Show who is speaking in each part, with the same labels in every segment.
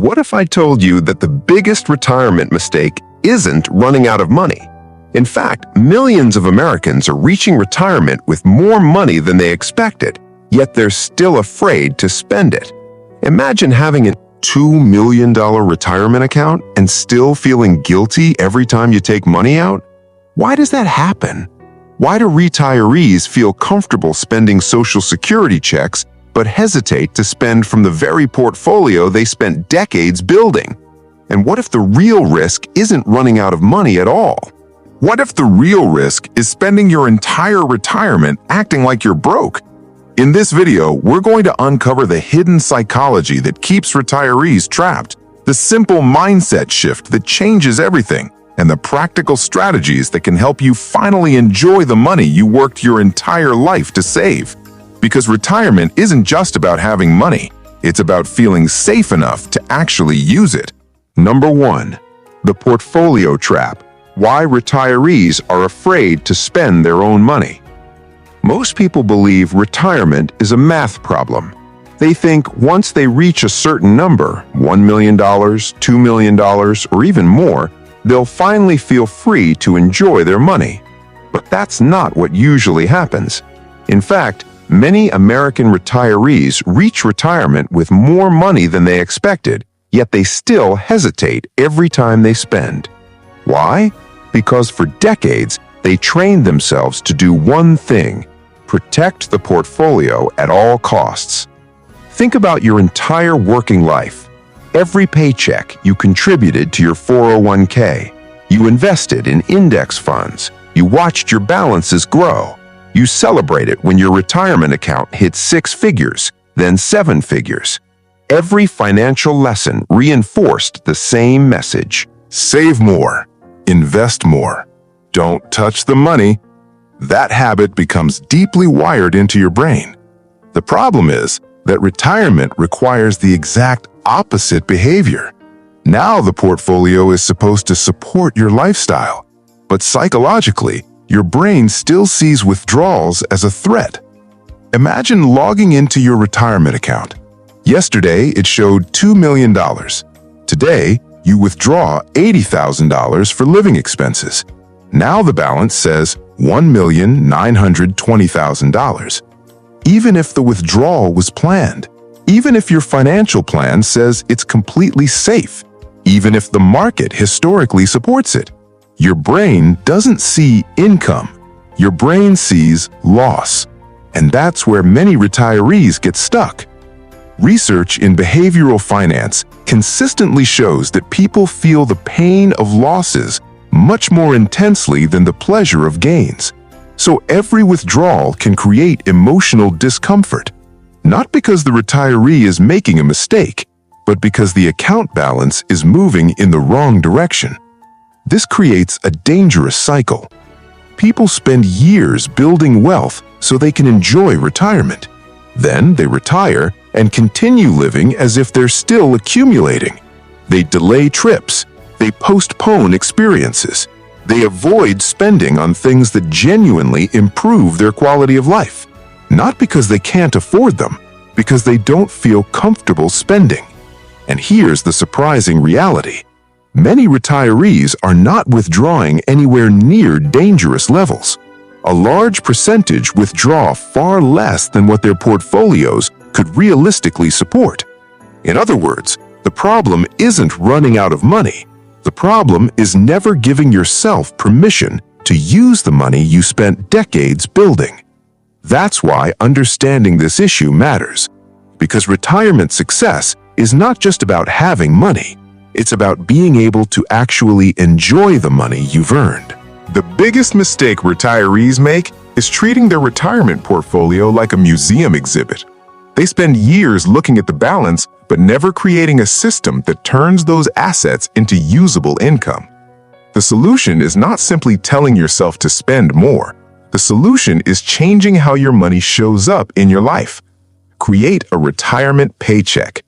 Speaker 1: What if I told you that the biggest retirement mistake isn't running out of money? In fact, millions of Americans are reaching retirement with more money than they expected, yet they're still afraid to spend it. Imagine having a $2 million retirement account and still feeling guilty every time you take money out. Why does that happen? Why do retirees feel comfortable spending Social Security checks but hesitate to spend from the very portfolio they spent decades building? And what if the real risk isn't running out of money at all? What if the real risk is spending your entire retirement acting like you're broke? In this video, we're going to uncover the hidden psychology that keeps retirees trapped, the simple mindset shift that changes everything, and the practical strategies that can help you finally enjoy the money you worked your entire life to save. Because retirement isn't just about having money, it's about feeling safe enough to actually use it. Number 1. The portfolio trap. Why retirees are afraid to spend their own money. Most people believe retirement is a math problem. They think once they reach a certain number, $1 million, $2 million, or even more, they'll finally feel free to enjoy their money. But that's not what usually happens. In fact, many American retirees reach retirement with more money than they expected, yet they still hesitate every time they spend. Why? Because for decades, they trained themselves to do one thing: protect the portfolio at all costs. Think about your entire working life. Every paycheck, you contributed to your 401k. You invested in index funds. You watched your balances grow. You celebrated when your retirement account hit 6 figures, then 7 figures. Every financial lesson reinforced the same message: save more, invest more, don't touch the money. That habit becomes deeply wired into your brain. The problem is that retirement requires the exact opposite behavior. Now the portfolio is supposed to support your lifestyle, but psychologically, your brain still sees withdrawals as a threat. Imagine logging into your retirement account. Yesterday, it showed $2 million. Today, you withdraw $80,000 for living expenses. Now the balance says $1,920,000. Even if the withdrawal was planned, even if your financial plan says it's completely safe, even if the market historically supports it, your brain doesn't see income. Your brain sees loss. And that's where many retirees get stuck. Research in behavioral finance consistently shows that people feel the pain of losses much more intensely than the pleasure of gains. So every withdrawal can create emotional discomfort, not because the retiree is making a mistake, but because the account balance is moving in the wrong direction. This creates a dangerous cycle. People spend years building wealth so they can enjoy retirement. Then they retire and continue living as if they're still accumulating. They delay trips. They postpone experiences. They avoid spending on things that genuinely improve their quality of life. Not because they can't afford them, because they don't feel comfortable spending. And here's the surprising reality. Many retirees are not withdrawing anywhere near dangerous levels. A large percentage withdraw far less than what their portfolios could realistically support. In other words, the problem isn't running out of money. The problem is never giving yourself permission to use the money you spent decades building. That's why understanding this issue matters. Because retirement success is not just about having money. It's about being able to actually enjoy the money you've earned. The biggest mistake retirees make is treating their retirement portfolio like a museum exhibit. They spend years looking at the balance, but never creating a system that turns those assets into usable income. The solution is not simply telling yourself to spend more. The solution is changing how your money shows up in your life. Create a retirement paycheck.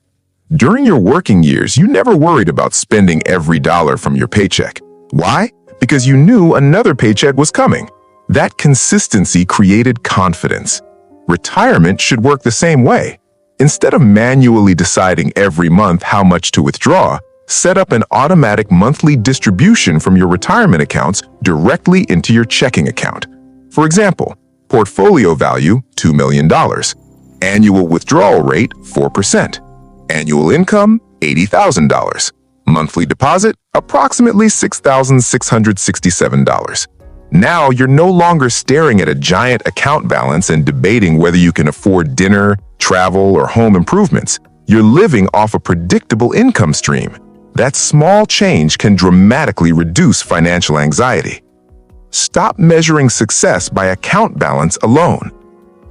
Speaker 1: During your working years, you never worried about spending every dollar from your paycheck. Why? Because you knew another paycheck was coming. That consistency created confidence. Retirement should work the same way.
Speaker 2: Instead of manually deciding every month how much to withdraw, set up an automatic monthly distribution from your retirement accounts directly into your checking account. For example, portfolio value $2 million, annual withdrawal rate 4%, annual income $80,000, monthly deposit approximately $6,667. Now you're no longer staring at a giant account balance and debating whether you can afford dinner, travel, or home improvements. You're living off a predictable income stream. That small change can dramatically reduce financial anxiety. Stop measuring success by account balance alone.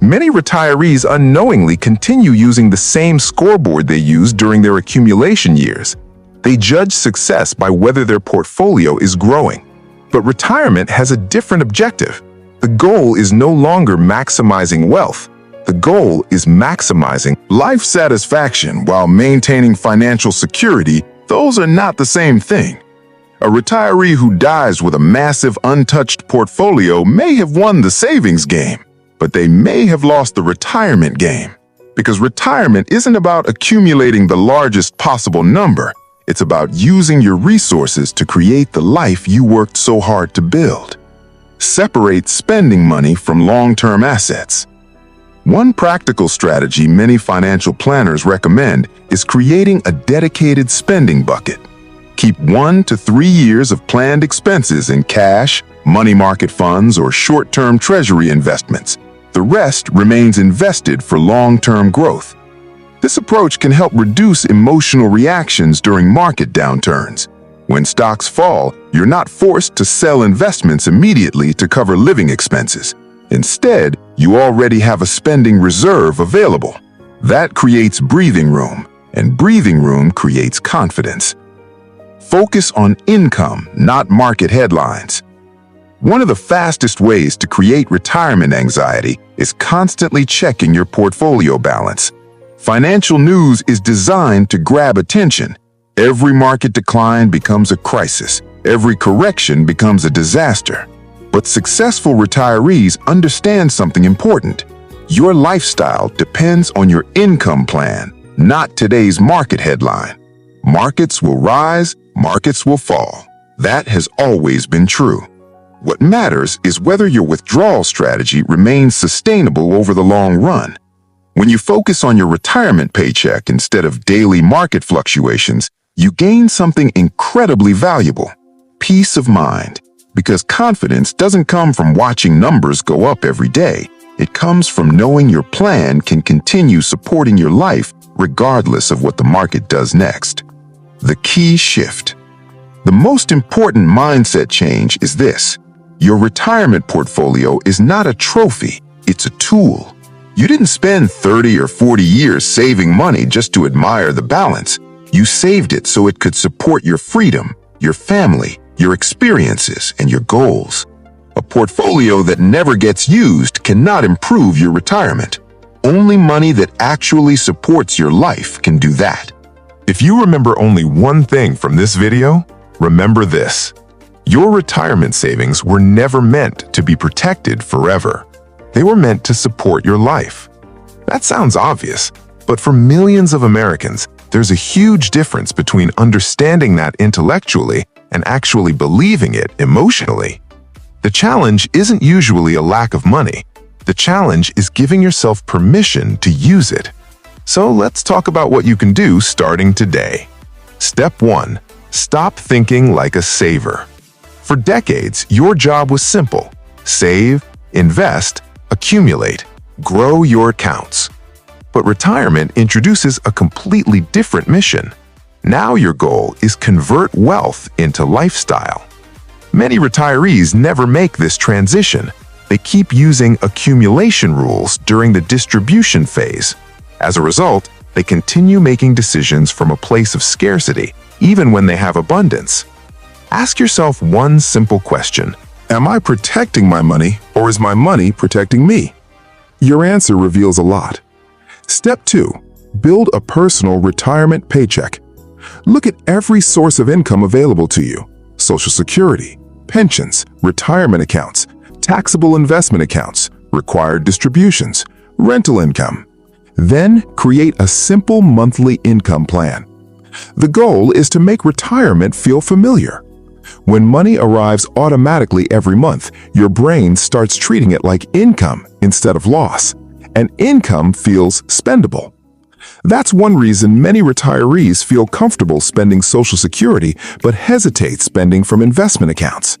Speaker 2: Many retirees unknowingly continue using the same scoreboard they used during their accumulation years. They judge success by whether their portfolio is growing. But retirement has a different objective. The goal is no longer maximizing wealth. The goal is maximizing life satisfaction while maintaining financial security. Those are not the same thing. A retiree who dies with a massive untouched portfolio may have won the savings game, but they may have lost the retirement game. Because retirement isn't about accumulating the largest possible number. It's about using your resources to create the life you worked so hard to build. Separate spending money from long-term assets. One practical strategy many financial planners recommend is creating a dedicated spending bucket. Keep 1 to 3 years of planned expenses in cash, money market funds, or short-term treasury investments. The rest remains invested for long-term growth. This approach can help reduce emotional reactions during market downturns. When stocks fall, you're not forced to sell investments immediately to cover living expenses. Instead, you already have a spending reserve available. That creates breathing room, and breathing room creates confidence. Focus on income, not market headlines. One of the fastest ways to create retirement anxiety is constantly checking your portfolio balance. Financial news is designed to grab attention. Every market decline becomes a crisis. Every correction becomes a disaster. But successful retirees understand something important. Your lifestyle depends on your income plan, not today's market headline. Markets will rise, markets will fall. That has always been true. What matters is whether your withdrawal strategy remains sustainable over the long run. When you focus on your retirement paycheck instead of daily market fluctuations, you gain something incredibly valuable: peace of mind. Because confidence doesn't come from watching numbers go up every day. It comes from knowing your plan can continue supporting your life regardless of what the market does next. The key shift. The most important mindset change is this: your retirement portfolio is not a trophy, it's a tool. You didn't spend 30 or 40 years saving money just to admire the balance. You saved it so it could support your freedom, your family, your experiences, and your goals. A portfolio that never gets used cannot improve your retirement. Only money that actually supports your life can do that. If you remember only one thing from this video, remember this: your retirement savings were never meant to be protected forever. They were meant to support your life. That sounds obvious, but for millions of Americans, there's a huge difference between understanding that intellectually and actually believing it emotionally. The challenge isn't usually a lack of money. The challenge is giving yourself permission to use it. So let's talk about what you can do starting today. Step 1. Stop thinking like a saver. For decades, your job was simple: save, invest, accumulate, grow your accounts. But retirement introduces a completely different mission. Now your goal is convert wealth into lifestyle. Many retirees never make this transition. They keep using accumulation rules during the distribution phase. As a result, they continue making decisions from a place of scarcity, even when they have abundance. Ask yourself one simple question: am I protecting my money, or is my money protecting me? Your answer reveals a lot. Step 2. Build a personal retirement paycheck. Look at every source of income available to you: Social Security, pensions, retirement accounts, taxable investment accounts, required distributions, rental income. Then create a simple monthly income plan. The goal is to make retirement feel familiar. When money arrives automatically every month, your brain starts treating it like income instead of loss, and income feels spendable. That's one reason many retirees feel comfortable spending Social Security but hesitate spending from investment accounts.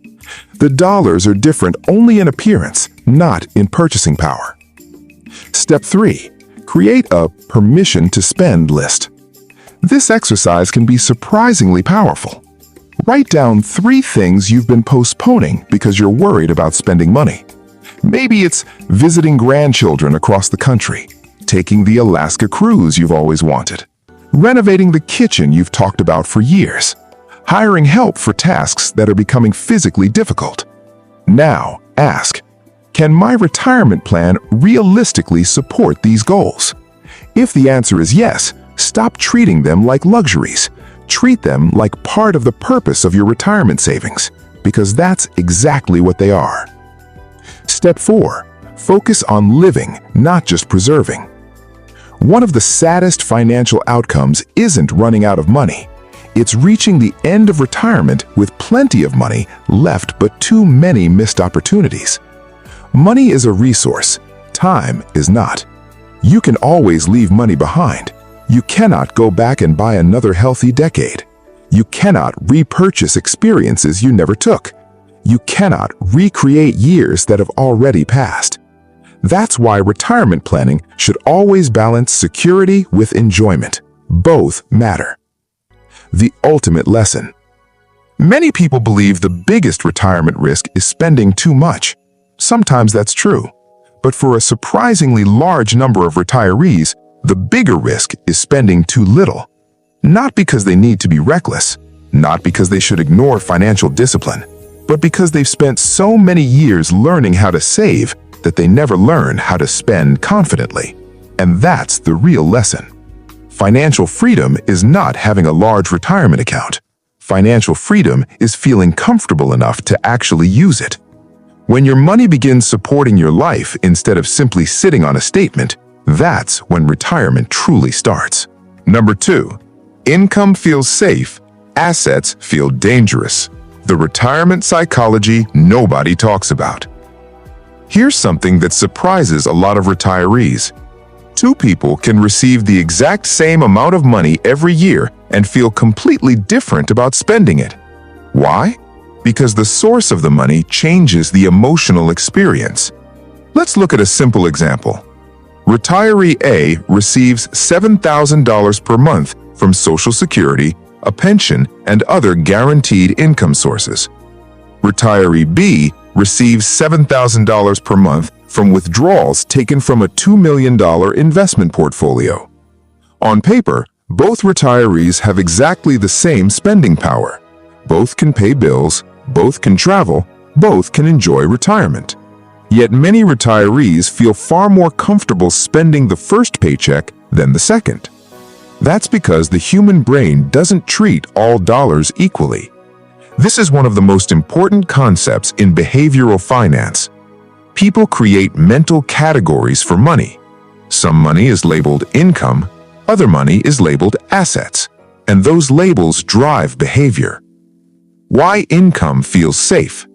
Speaker 2: The dollars are different only in appearance, not in purchasing power. Step 3. Create a permission to spend list. This exercise can be surprisingly powerful. Write down 3 things you've been postponing because you're worried about spending money. Maybe it's visiting grandchildren across the country, taking the Alaska cruise you've always wanted, renovating the kitchen you've talked about for years, hiring help for tasks that are becoming physically difficult. Now, ask, can my retirement plan realistically support these goals? If the answer is yes, stop treating them like luxuries. Treat them like part of the purpose of your retirement savings, because that's exactly what they are. Step 4. Focus on living, not just preserving. One of the saddest financial outcomes isn't running out of money. It's reaching the end of retirement with plenty of money left but too many missed opportunities. Money is a resource. Time is not. You can always leave money behind. You cannot go back and buy another healthy decade. You cannot repurchase experiences you never took. You cannot recreate years that have already passed. That's why retirement planning should always balance security with enjoyment. Both matter. The ultimate lesson. Many people believe the biggest retirement risk is spending too much. Sometimes that's true. But for a surprisingly large number of retirees, the bigger risk is spending too little. Not because they need to be reckless, not because they should ignore financial discipline, but because they've spent so many years learning how to save that they never learn how to spend confidently. And that's the real lesson. Financial freedom is not having a large retirement account. Financial freedom is feeling comfortable enough to actually use it. When your money begins supporting your life instead of simply sitting on a statement, that's when retirement truly starts. Number 2, income feels safe, assets feel dangerous. The retirement psychology nobody talks about. Here's something that surprises a lot of retirees. 2 people can receive the exact same amount of money every year and feel completely different about spending it. Why? Because the source of the money changes the emotional experience. Let's look at a simple example. Retiree A receives $7,000 per month from Social Security, a pension, and other guaranteed income sources. Retiree B receives $7,000 per month from withdrawals taken from a $2 million investment portfolio. On paper, both retirees have exactly the same spending power. Both can pay bills, both can travel, both can enjoy retirement. Yet many retirees feel far more comfortable spending the first paycheck than the second. That's because the human brain doesn't treat all dollars equally. This is one of the most important concepts in behavioral finance. People create mental categories for money. Some money is labeled income, other money is labeled assets, and those labels drive behavior. Why income feels safe?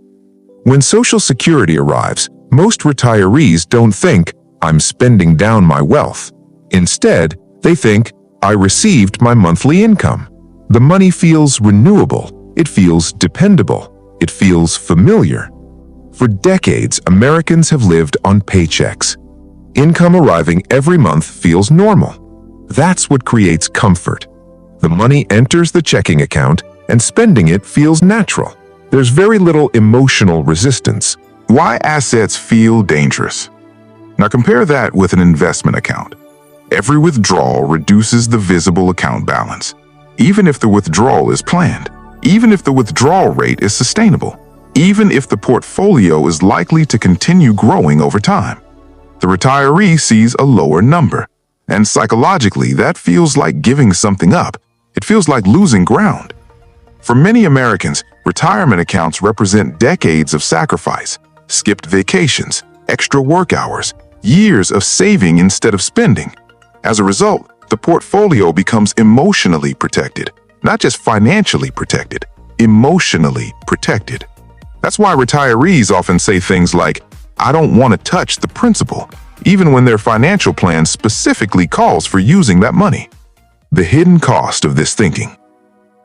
Speaker 2: When Social Security arrives, most retirees don't think, I'm spending down my wealth. Instead, they think, I received my monthly income. The money feels renewable, it feels dependable, it feels familiar. For decades, Americans have lived on paychecks. Income arriving every month feels normal. That's what creates comfort. The money enters the checking account, and spending it feels natural. There's very little emotional resistance. Why assets feel dangerous? Now compare that with an investment account. Every withdrawal reduces the visible account balance, even if the withdrawal is planned, even if the withdrawal rate is sustainable, even if the portfolio is likely to continue growing over time. The retiree sees a lower number, and psychologically that feels like giving something up. It feels like losing ground. For many Americans, retirement accounts represent decades of sacrifice, skipped vacations, extra work hours, years of saving instead of spending. As a result, the portfolio becomes emotionally protected, not just financially protected, emotionally protected. That's why retirees often say things like, "I don't want to touch the principal," even when their financial plan specifically calls for using that money. The hidden cost of this thinking.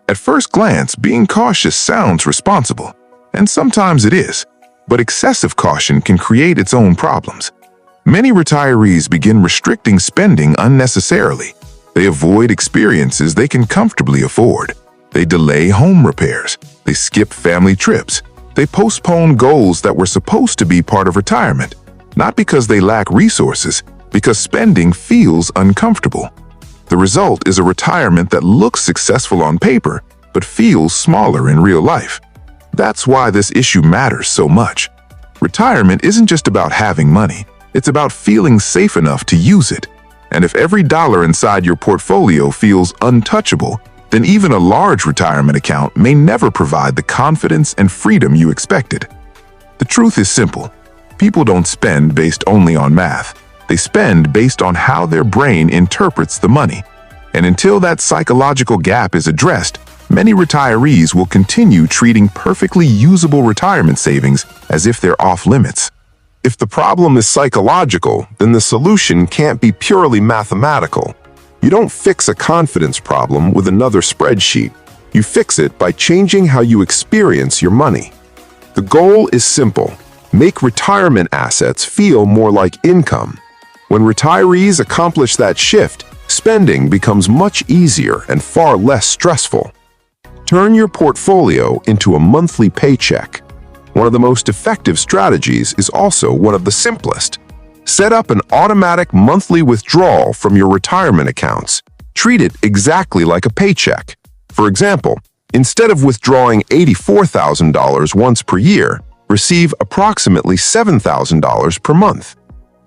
Speaker 2: At first glance, being cautious sounds responsible, and sometimes it is, but excessive caution can create its own problems. Many retirees begin restricting spending unnecessarily. They avoid experiences they can comfortably afford. They delay home repairs. They skip family trips. They postpone goals that were supposed to be part of retirement, not because they lack resources, because spending feels uncomfortable. The result is a retirement that looks successful on paper, but feels smaller in real life. That's why this issue matters so much. Retirement isn't just about having money. It's about feeling safe enough to use it. And if every dollar inside your portfolio feels untouchable, then even a large retirement account may never provide the confidence and freedom you expected. The truth is simple. People don't spend based only on math. They spend based on how their brain interprets the money. And until that psychological gap is addressed, many retirees will continue treating perfectly usable retirement savings as if they're off limits. If the problem is psychological, then the solution can't be purely mathematical. You don't fix a confidence problem with another spreadsheet. You fix it by changing how you experience your money. The goal is simple. Make retirement assets feel more like income. When retirees accomplish that shift, spending becomes much easier and far less stressful. Turn your portfolio into a monthly paycheck. One of the most effective strategies is also one of the simplest. Set up an automatic monthly withdrawal from your retirement accounts. Treat it exactly like a paycheck. For example, instead of withdrawing $84,000 once per year, receive approximately $7,000 per month.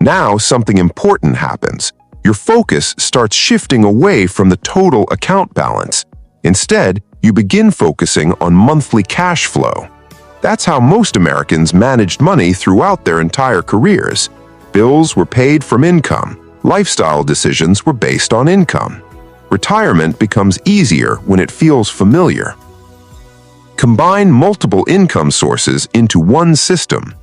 Speaker 2: Now something important happens. Your focus starts shifting away from the total account balance. Instead, you begin focusing on monthly cash flow. That's how most Americans managed money throughout their entire careers. Bills were paid from income. Lifestyle decisions were based on income. Retirement becomes easier when it feels familiar. Combine multiple income sources into one system.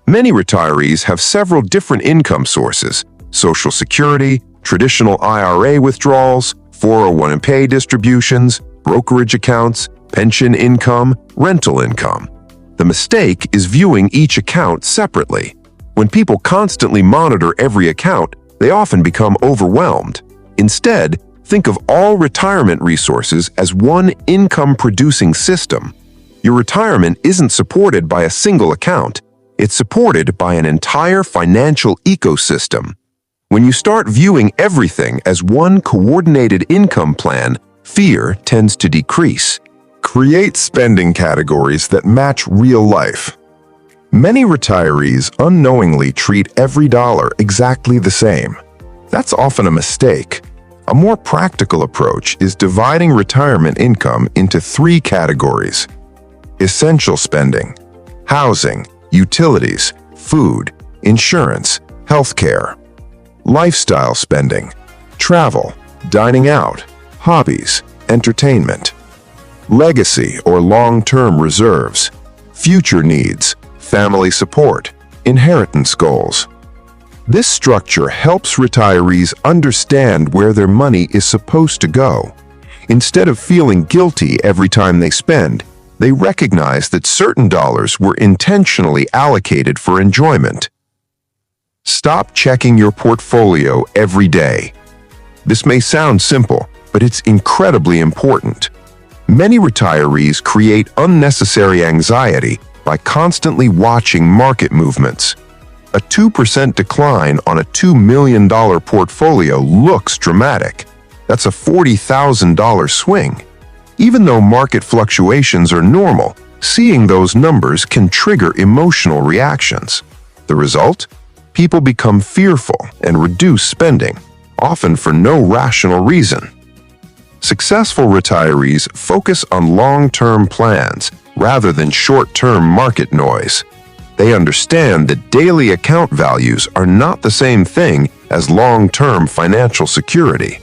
Speaker 2: Many retirees have several different income sources: Social Security, traditional IRA withdrawals, 401k distributions, brokerage accounts, pension income, rental income. The mistake is viewing each account separately. When people constantly monitor every account, they often become overwhelmed. Instead, think of all retirement resources as one income-producing system. Your retirement isn't supported by a single account. It's supported by an entire financial ecosystem. When you start viewing everything as one coordinated income plan, fear tends to decrease. Create spending categories that match real life. Many retirees unknowingly treat every dollar exactly the same. That's often a mistake. A more practical approach is dividing retirement income into 3 categories: essential spending, housing, utilities, food, insurance, healthcare; lifestyle spending, travel, dining out, hobbies, entertainment; legacy or long-term reserves, future needs, family support, inheritance goals. This structure helps retirees understand where their money is supposed to go. Instead of feeling guilty every time they spend, they recognize that certain dollars were intentionally allocated for enjoyment. Stop checking your portfolio every day. This may sound simple, but it's incredibly important. Many retirees create unnecessary anxiety by constantly watching market movements. A 2% decline on a $2 million portfolio looks dramatic. That's a $40,000 swing. Even though market fluctuations are normal, seeing those numbers can trigger emotional reactions. The result? People become fearful and reduce spending, often for no rational reason. Successful retirees focus on long-term plans rather than short-term market noise.
Speaker 1: They understand that daily account values are not the same thing as long-term financial security.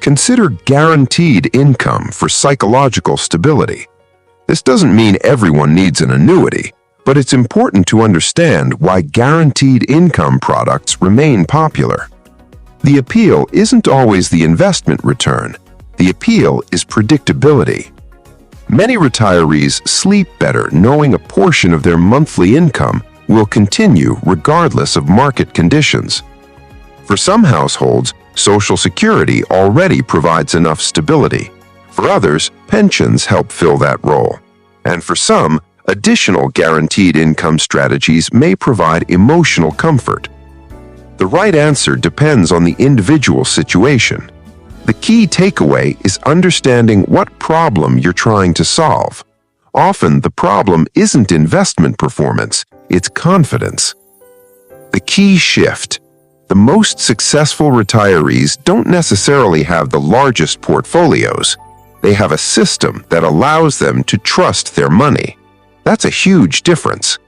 Speaker 1: Consider guaranteed income for psychological stability. This doesn't mean everyone needs an annuity, but it's important to understand why guaranteed income products remain popular. The appeal isn't always the investment return. The appeal is predictability. Many retirees sleep better knowing a portion of their monthly income will continue regardless of market conditions. For some households, Social Security already provides enough stability. For others, pensions help fill that role. And for some, additional guaranteed income strategies may provide emotional comfort. The right answer depends on the individual situation. The key takeaway is understanding what problem you're trying to solve. Often, the problem isn't investment performance, it's confidence. The key shift. The most successful retirees don't necessarily have the largest portfolios. They have a system that allows them to trust their money. That's a huge difference.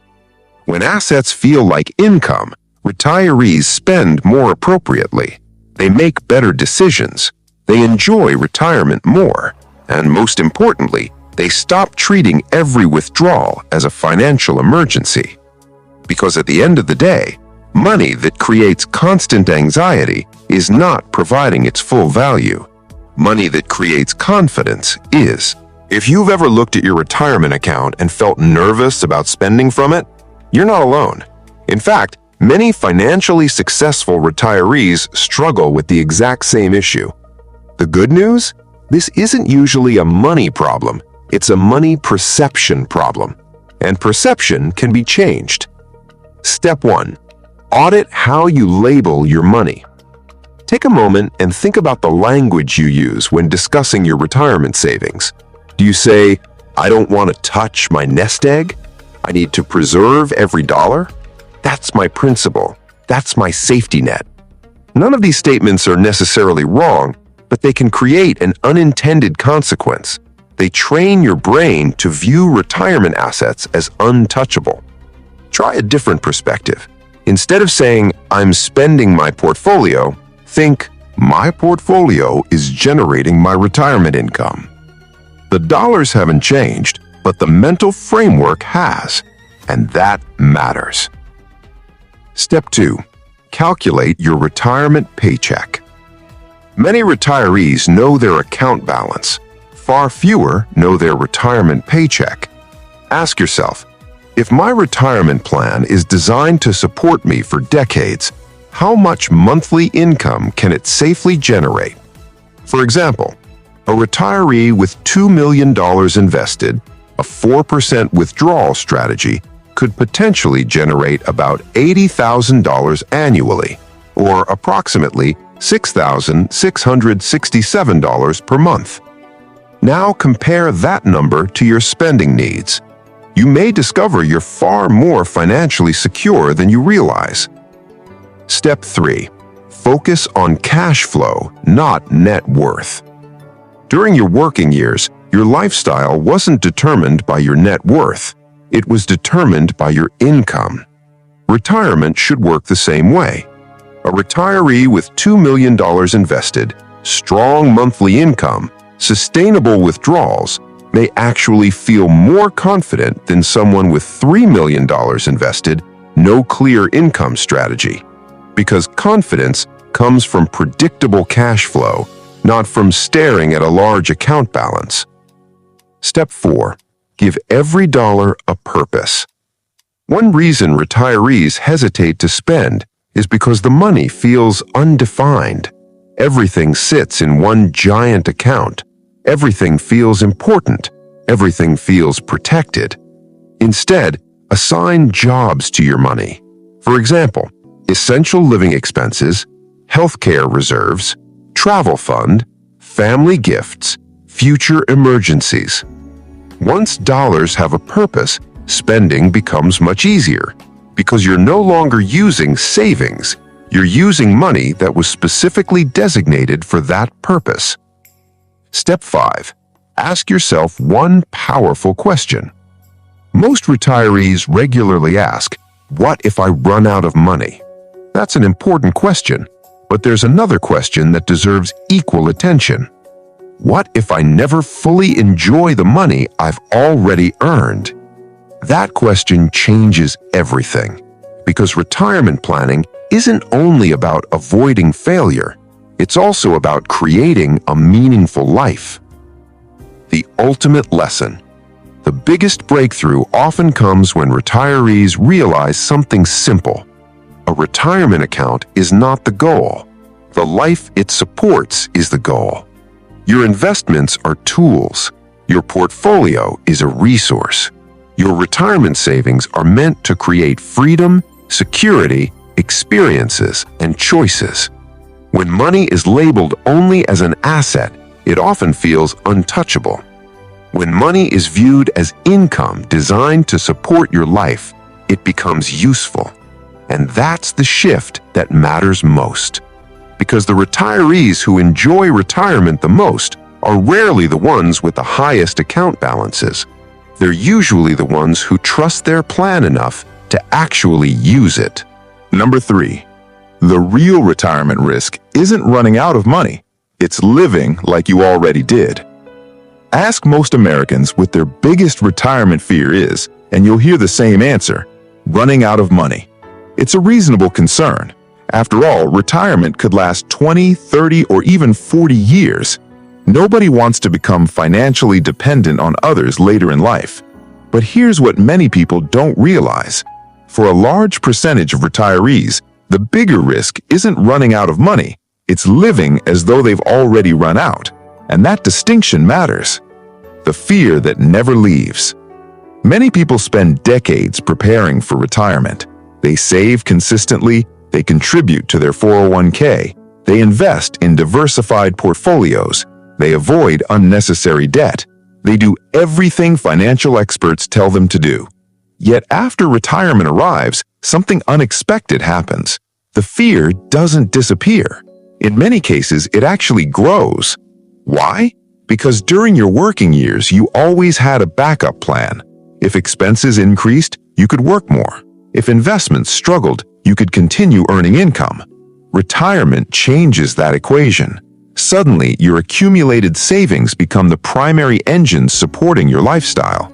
Speaker 1: When assets feel like income, retirees spend more appropriately. They make better decisions. They enjoy retirement more. And most importantly, they stop treating every withdrawal as a financial emergency. Because at the end of the day, money that creates constant anxiety is not providing its full value. Money that creates confidence is. If you've ever looked at your retirement account and felt nervous about spending from it, you're not alone. In fact, many financially successful retirees struggle with the exact same issue. The good news? This isn't usually a money problem. It's a money perception problem. And perception can be changed. Step 1. Audit how you label your money. Take a moment and think about the language you use when discussing your retirement savings. Do you say, "I don't want to touch my nest egg"? "I need to preserve every dollar"? "That's my principle. That's my safety net." None of these statements are necessarily wrong, but they can create an unintended consequence. They train your brain to view retirement assets as untouchable. Try a different perspective. Instead of saying, "I'm spending my portfolio," think, "My portfolio is generating my retirement income." The dollars haven't changed, but the mental framework has, and that matters. Step 2. Calculate your retirement paycheck. Many retirees know their account balance. Far fewer know their retirement paycheck. Ask yourself, if my retirement plan is designed to support me for decades, how much monthly income can it safely generate? For example, a retiree with $2 million invested, a 4% withdrawal strategy, could potentially generate about $80,000 annually, or approximately $6,667 per month. Now compare that number to your spending needs. You may discover you're far more financially secure than you realize. Step 3. Focus on cash flow, not net worth. During your working years, your lifestyle wasn't determined by your net worth. It was determined by your income. Retirement should work the same way. A retiree with $2 million invested, strong monthly income, sustainable withdrawals, may actually feel more confident than someone with $3 million invested, no clear income strategy. Because confidence comes from predictable cash flow, not from staring at a large account balance. Step 4. Give every dollar a purpose. One reason retirees hesitate to spend is because the money feels undefined. Everything sits in one giant account. Everything feels important. Everything feels protected. Instead, assign jobs to your money. For example, essential living expenses, healthcare reserves, travel fund, family gifts, future emergencies. Once dollars have a purpose, spending becomes much easier because you're no longer using savings. You're using money that was specifically designated for that purpose. Step 5. Ask yourself one powerful question. Most retirees regularly ask, "What if I run out of money?" That's an important question, but there's another question that deserves equal attention. What if I never fully enjoy the money I've already earned? That question changes everything, because retirement planning isn't only about avoiding failure, it's also about creating a meaningful life. The ultimate lesson. The biggest breakthrough often comes when retirees realize something simple. A retirement account is not the goal. The life it supports is the goal. Your investments are tools. Your portfolio is a resource. Your retirement savings are meant to create freedom, security, experiences, and choices. When money is labeled only as an asset, it often feels untouchable. When money is viewed as income designed to support your life, it becomes useful. And that's the shift that matters most. Because the retirees who enjoy retirement the most are rarely the ones with the highest account balances. They're usually the ones who trust their plan enough to actually use it.
Speaker 2: Number 3. The real retirement risk isn't running out of money. It's living like you already did. Ask most Americans what their biggest retirement fear is, and you'll hear the same answer: running out of money. It's a reasonable concern. After all, retirement could last 20, 30, or even 40 years. Nobody wants to become financially dependent on others later in life. But here's what many people don't realize. For a large percentage of retirees, the bigger risk isn't running out of money. It's living as though they've already run out. And that distinction matters. The fear that never leaves. Many people spend decades preparing for retirement. They save consistently, they contribute to their 401k, they invest in diversified portfolios, they avoid unnecessary debt. They do everything financial experts tell them to do. Yet after retirement arrives, something unexpected happens. The fear doesn't disappear. In many cases, it actually grows. Why? Because during your working years, you always had a backup plan. If expenses increased, you could work more. If investments struggled, you could continue earning income. Retirement changes that equation. Suddenly, your accumulated savings become the primary engine supporting your lifestyle.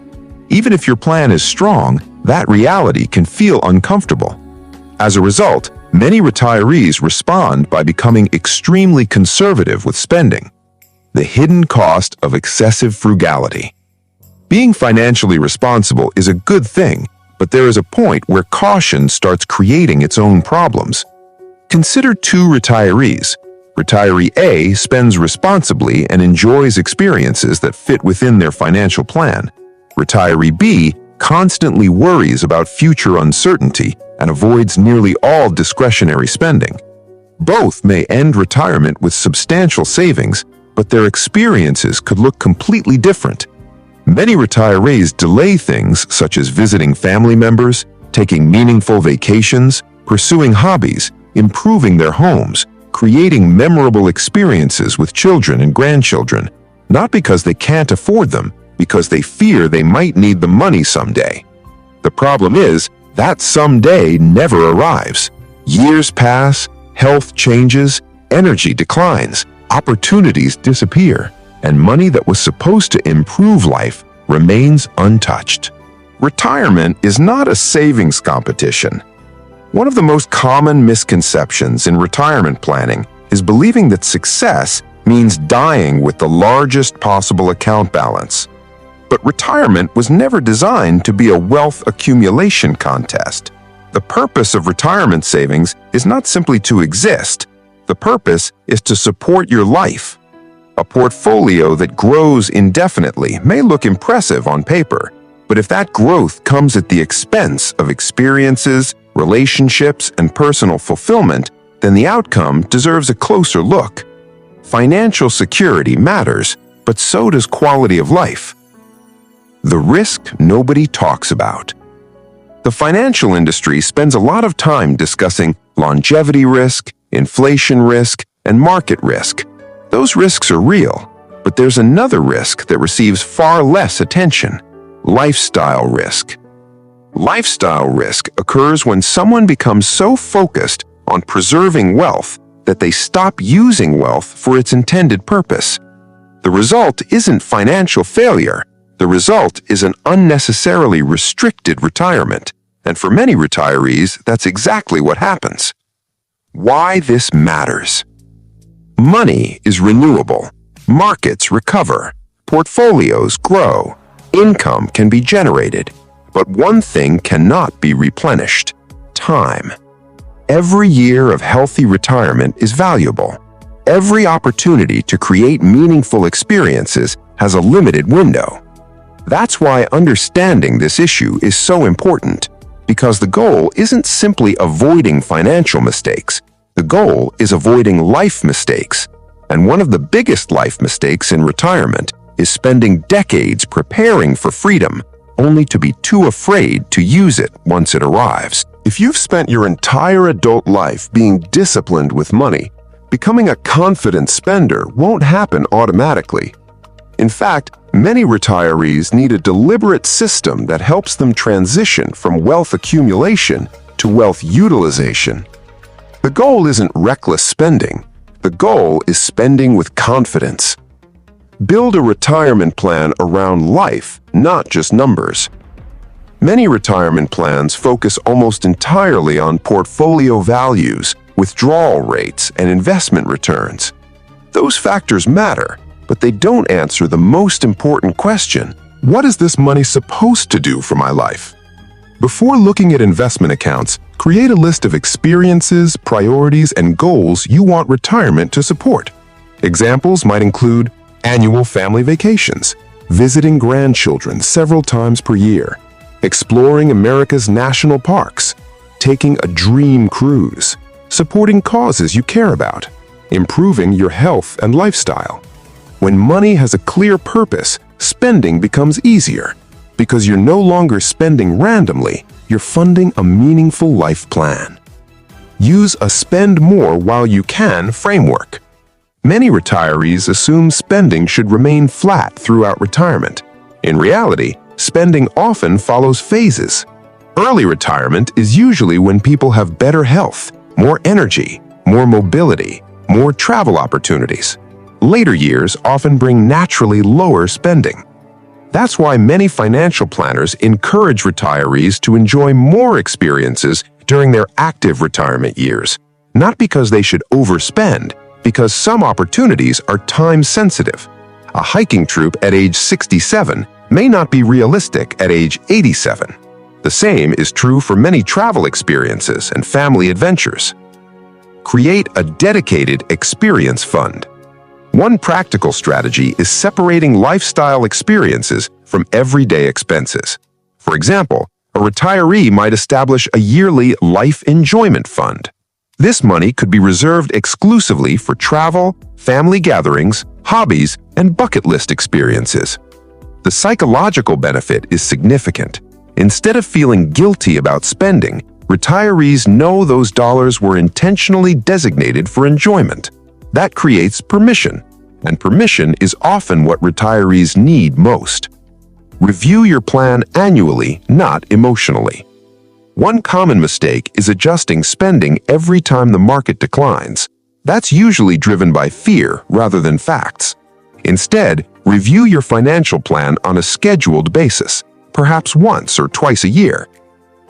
Speaker 2: Even if your plan is strong, that reality can feel uncomfortable. As a result, many retirees respond by becoming extremely conservative with spending. The hidden cost of excessive frugality. Being financially responsible is a good thing, but there is a point where caution starts creating its own problems. Consider two retirees. Retiree A spends responsibly and enjoys experiences that fit within their financial plan. Retiree B constantly worries about future uncertainty and avoids nearly all discretionary spending. Both may end retirement with substantial savings, but their experiences could look completely different. Many retirees delay things such as visiting family members, taking meaningful vacations, pursuing hobbies, improving their homes, creating memorable experiences with children and grandchildren, not because they can't afford them, because they fear they might need the money someday. The problem is that someday never arrives. Years pass, health changes, energy declines, opportunities disappear, and money that was supposed to improve life remains untouched. Retirement is not a savings competition. One of the most common misconceptions in retirement planning is believing that success means dying with the largest possible account balance. But retirement was never designed to be a wealth accumulation contest. The purpose of retirement savings is not simply to exist. The purpose is to support your life. A portfolio that grows indefinitely may look impressive on paper, but if that growth comes at the expense of experiences, relationships, and personal fulfillment, then the outcome deserves a closer look. Financial security matters, but so does quality of life. The risk nobody talks about. The financial industry spends a lot of time discussing longevity risk, inflation risk, and market risk. Those risks are real, but there's another risk that receives far less attention:
Speaker 1: Lifestyle risk. Lifestyle risk occurs when someone becomes so focused on preserving wealth that they stop using wealth for its intended purpose. The result isn't financial failure. The result is an unnecessarily restricted retirement. And for many retirees, that's exactly what happens. Why this matters. Money is renewable. Markets recover. Portfolios grow. Income can be generated. But one thing cannot be replenished: time. Every year of healthy retirement is valuable. Every opportunity to create meaningful experiences has a limited window. That's why understanding this issue is so important, because the goal isn't simply avoiding financial mistakes. The goal is avoiding life mistakes. And one of the biggest life mistakes in retirement is spending decades preparing for freedom, only to be too afraid to use it once it arrives. If you've spent your entire adult life being disciplined with money, becoming a confident spender won't happen automatically. In fact, many retirees need a deliberate system that helps them transition from wealth accumulation to wealth utilization. The goal isn't reckless spending. The goal is spending with confidence. Build a retirement plan around life, not just numbers. Many retirement plans focus almost entirely on portfolio values, withdrawal rates, and investment returns. Those factors matter, but they don't answer the most important question: what is this money supposed to do for my life? Before looking at investment accounts, create a list of experiences, priorities, and goals you want retirement to support. Examples might include annual family vacations, visiting grandchildren several times per year, exploring America's national parks, taking a dream cruise, supporting causes you care about, improving your health and lifestyle. When money has a clear purpose, spending becomes easier, because you're no longer spending randomly, you're funding a meaningful life plan. Use a spend more while you can framework. Many retirees assume spending should remain flat throughout retirement. In reality, spending often follows phases. Early retirement is usually when people have better health, more energy, more mobility, more travel opportunities. Later years often bring naturally lower spending. That's why many financial planners encourage retirees to enjoy more experiences during their active retirement years, not because they should overspend, because some opportunities are time-sensitive. A hiking trip at age 67 may not be realistic at age 87. The same is true for many travel experiences and family adventures. Create a dedicated experience fund. One practical strategy is separating lifestyle experiences from everyday expenses. For example, a retiree might establish a yearly life enjoyment fund. This money could be reserved exclusively for travel, family gatherings, hobbies, and bucket list experiences. The psychological benefit is significant. Instead of feeling guilty about spending, retirees know those dollars were intentionally designated for enjoyment. That creates permission, and permission is often what retirees need most. Review your plan annually, not emotionally. One common mistake is adjusting spending every time the market declines. That's usually driven by fear rather than facts. Instead, review your financial plan on a scheduled basis, perhaps once or twice a year.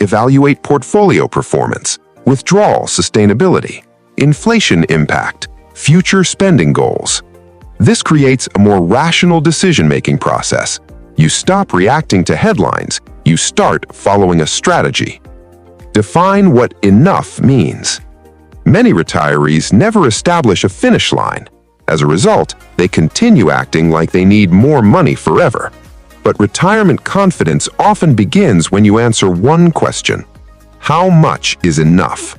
Speaker 1: Evaluate portfolio performance, withdrawal sustainability, inflation impact, future spending goals. This creates a more rational decision-making process. You stop reacting to headlines, you start following a strategy. Define what enough means. Many retirees never establish a finish line. As a result, they continue acting like they need more money forever. But retirement confidence often begins when you answer one question: how much is enough?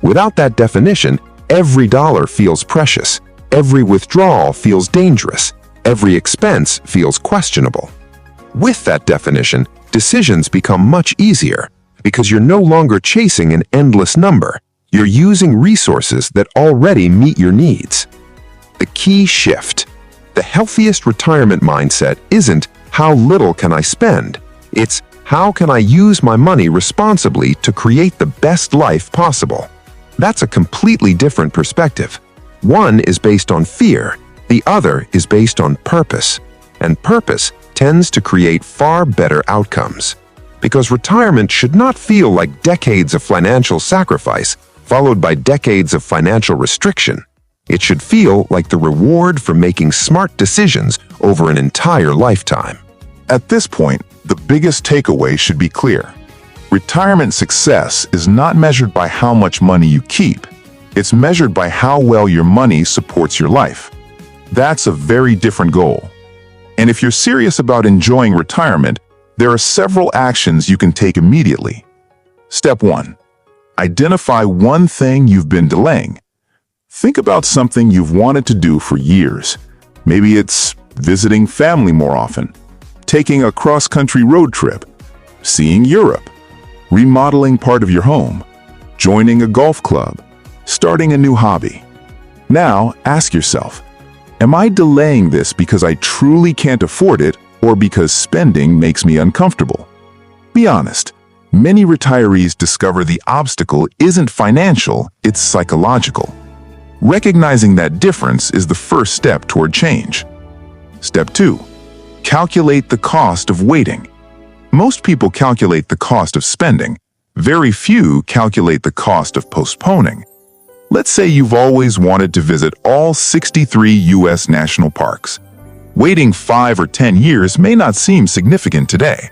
Speaker 1: Without that definition, every dollar feels precious, every withdrawal feels dangerous, every expense feels questionable. With that definition, decisions become much easier because you're no longer chasing an endless number. You're using resources that already meet your needs. The key shift. The healthiest retirement mindset isn't how little can I spend? It's how can I use my money responsibly to create the best life possible? That's a completely different perspective. One is based on fear, the other is based on purpose. And purpose tends to create far better outcomes. Because retirement should not feel like decades of financial sacrifice, followed by decades of financial restriction. It should feel like the reward for making smart decisions over an entire lifetime.
Speaker 2: At this point, the biggest takeaway should be clear. Retirement success is not measured by how much money you keep. It's measured by how well your money supports your life. That's a very different goal. And if you're serious about enjoying retirement, there are several actions you can take immediately. Step 1. Identify one thing you've been delaying. Think about something you've wanted to do for years. Maybe it's visiting family more often, taking a cross-country road trip, seeing Europe, remodeling part of your home, joining a golf club, starting a new hobby. Now, ask yourself, am I delaying this because I truly can't afford it or because spending makes me uncomfortable? Be honest. Many retirees discover the obstacle isn't financial, it's psychological. Recognizing that difference is the first step toward change. Step 2. Calculate the cost of waiting. Most people calculate the cost of spending. Very few calculate the cost of postponing. Let's say you've always wanted to visit all 63 U.S. national parks. Waiting 5 or 10 years may not seem significant today.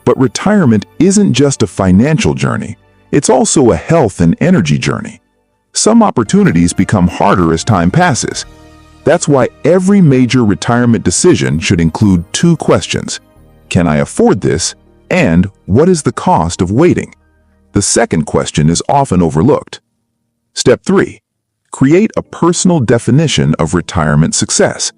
Speaker 2: But retirement isn't just a financial journey. It's also a health and energy journey. Some opportunities become harder as time passes. That's why every major retirement decision should include 2 questions. Can I afford this? And what is the cost of waiting? The second question is often overlooked. Step 3. Create a personal definition of retirement success.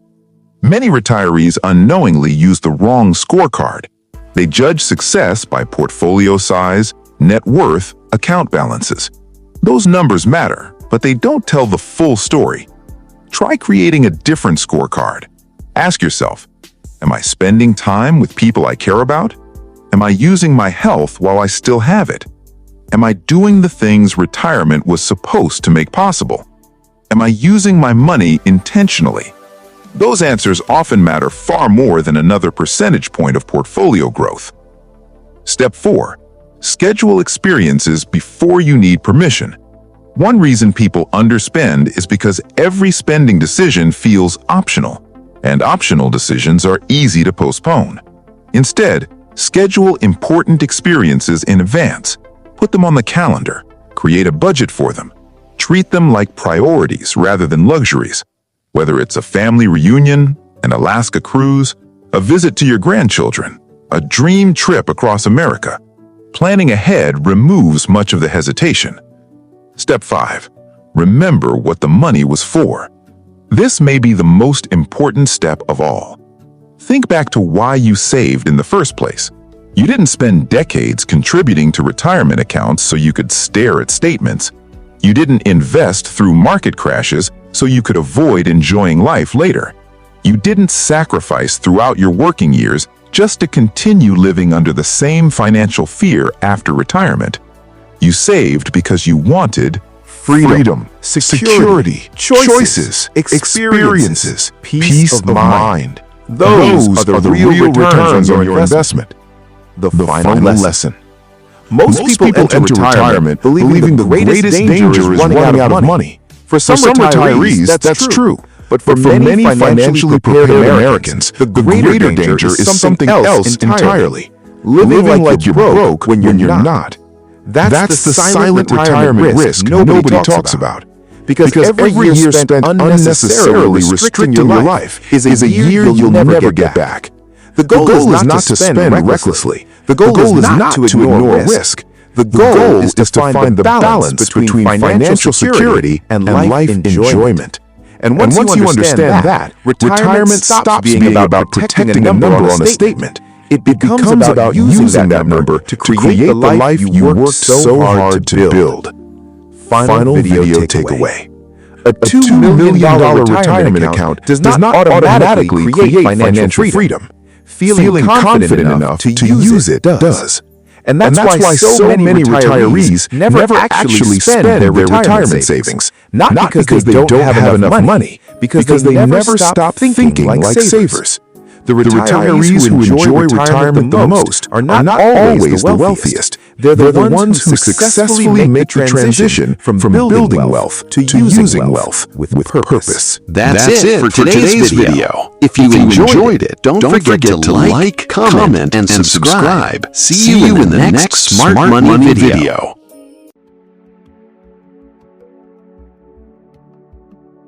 Speaker 2: Many retirees unknowingly use the wrong scorecard. They judge success by portfolio size, net worth, account balances. Those numbers matter, but they don't tell the full story. Try creating a different scorecard. Ask yourself, am I spending time with people I care about? Am I using my health while I still have it? Am I doing the things retirement was supposed to make possible? Am I using my money intentionally? Those answers often matter far more than another percentage point of portfolio growth. Step 4. Schedule experiences before you need permission. One reason people underspend is because every spending decision feels optional, and optional decisions are easy to postpone. Instead, schedule important experiences in advance. Put them on the calendar. Create a budget for them. Treat them like priorities rather than luxuries. Whether it's a family reunion, an Alaska cruise, a visit to your grandchildren, a dream trip across America, planning ahead removes much of the hesitation. Step 5. Remember what the money was for. This may be the most important step of all. Think back to why you saved in the first place. You didn't spend decades contributing to retirement accounts so you could stare at statements. You didn't invest through market crashes so you could avoid enjoying life later. You didn't sacrifice throughout your working years just to continue living under the same financial fear after retirement. You saved because you wanted freedom, security, choices, experiences, peace of mind. Those are the real returns on your investment. The final lesson. Most people enter retirement believing the greatest danger is running out of money. For some retirees, that's true. But for many financially prepared Americans, the greater danger is something else entirely. Living like you're broke when you're not. That's the silent retirement risk nobody talks about. Because every year spent unnecessarily restricting your life is a year you'll never get back. The goal is not to spend recklessly. The goal is not to ignore risk. The goal is to find the balance between financial security and life enjoyment. And once you understand that, retirement stops being about protecting a number on a statement. It becomes about using that number to create the life you worked so hard to build. Final video takeaway. A $2 million retirement account does not automatically create financial freedom. feeling confident enough to use it does. And that's why so many retirees never actually spend their retirement savings. Not because they don't have enough money, because they never stop thinking like savers. The retirees who enjoy retirement the most are not always the wealthiest. They're the ones who successfully make the transition from building wealth to using wealth with purpose.
Speaker 3: That's it for today's video. If you enjoyed it, don't forget to like, comment, and subscribe. See you in the next Smart Money video.